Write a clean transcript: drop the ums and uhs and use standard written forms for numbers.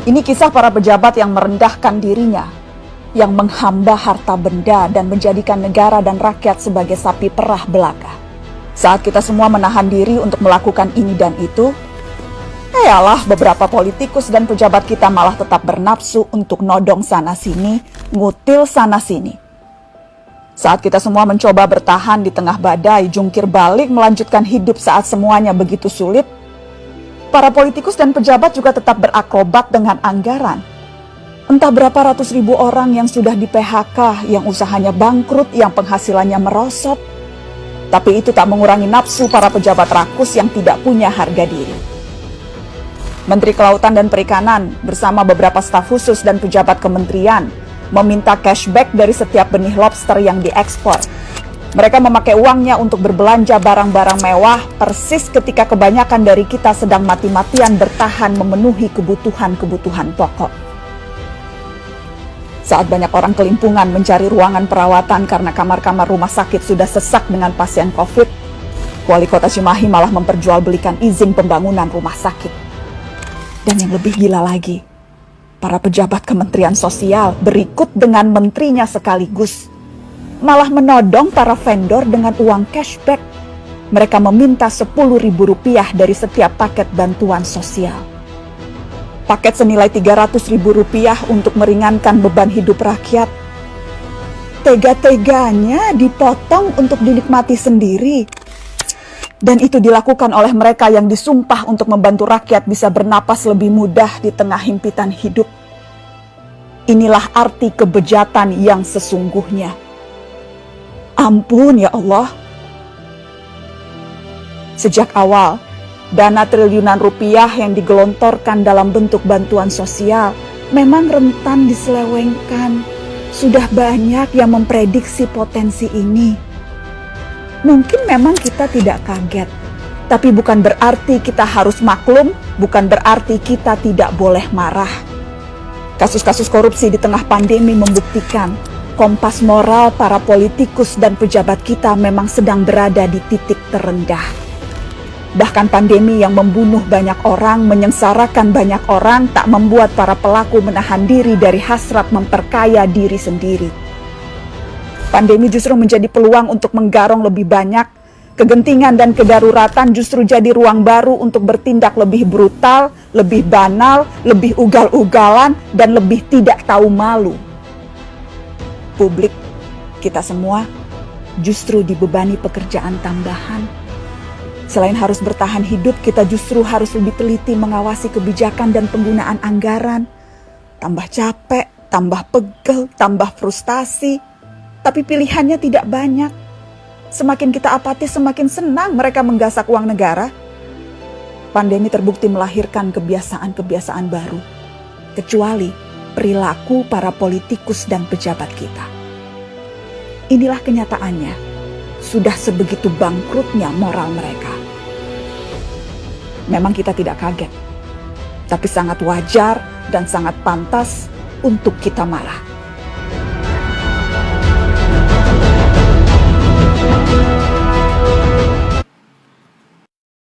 Ini kisah para pejabat yang merendahkan dirinya, yang menghamba harta benda dan menjadikan negara dan rakyat sebagai sapi perah belaka. Saat kita semua menahan diri untuk melakukan ini dan itu, beberapa politikus dan pejabat kita malah tetap bernafsu untuk nodong sana-sini, ngutil sana-sini. Saat kita semua mencoba bertahan di tengah badai, jungkir balik melanjutkan hidup saat semuanya begitu sulit, para politikus dan pejabat juga tetap berakrobat dengan anggaran. Entah berapa ratus ribu orang yang sudah di PHK, yang usahanya bangkrut, yang penghasilannya merosot. Tapi itu tak mengurangi nafsu para pejabat rakus yang tidak punya harga diri. Menteri Kelautan dan Perikanan bersama beberapa staf khusus dan pejabat kementerian meminta cashback dari setiap benih lobster yang diekspor. Mereka memakai uangnya untuk berbelanja barang-barang mewah persis ketika kebanyakan dari kita sedang mati-matian bertahan memenuhi kebutuhan-kebutuhan pokok. Saat banyak orang kelimpungan mencari ruangan perawatan karena kamar-kamar rumah sakit sudah sesak dengan pasien COVID, Wali Kota Cimahi malah memperjualbelikan izin pembangunan rumah sakit. Dan yang lebih gila lagi, para pejabat Kementerian Sosial berikut dengan menterinya sekaligus malah menodong para vendor dengan uang cashback. Mereka meminta Rp10.000 dari setiap paket bantuan sosial. Paket senilai Rp300.000 untuk meringankan beban hidup rakyat. Tega-teganya dipotong untuk dinikmati sendiri. Dan itu dilakukan oleh mereka yang disumpah untuk membantu rakyat bisa bernapas lebih mudah di tengah himpitan hidup. Inilah arti kebejatan yang sesungguhnya. Ampun ya Allah. Sejak awal, dana triliunan rupiah yang digelontorkan dalam bentuk bantuan sosial memang rentan diselewengkan. Sudah banyak yang memprediksi potensi ini. Mungkin memang kita tidak kaget, tapi bukan berarti kita harus maklum, bukan berarti kita tidak boleh marah. Kasus-kasus korupsi di tengah pandemi membuktikan kompas moral para politikus dan pejabat kita memang sedang berada di titik terendah. Bahkan pandemi yang membunuh banyak orang, menyengsarakan banyak orang, tak membuat para pelaku menahan diri dari hasrat memperkaya diri sendiri. Pandemi justru menjadi peluang untuk menggarong lebih banyak. Kegentingan dan kedaruratan justru jadi ruang baru untuk bertindak lebih brutal, lebih banal, lebih ugal-ugalan, dan lebih tidak tahu malu. Publik, kita semua justru dibebani pekerjaan tambahan. Selain harus bertahan hidup, kita justru harus lebih teliti mengawasi kebijakan dan penggunaan anggaran. Tambah capek, tambah pegel, tambah frustasi. Tapi pilihannya tidak banyak. Semakin kita apatis, semakin senang mereka menggasak uang negara. Pandemi terbukti melahirkan kebiasaan-kebiasaan baru. Kecuali perilaku para politikus dan pejabat kita. Inilah kenyataannya, sudah sebegitu bangkrutnya moral mereka. Memang kita tidak kaget, tapi sangat wajar dan sangat pantas untuk kita marah.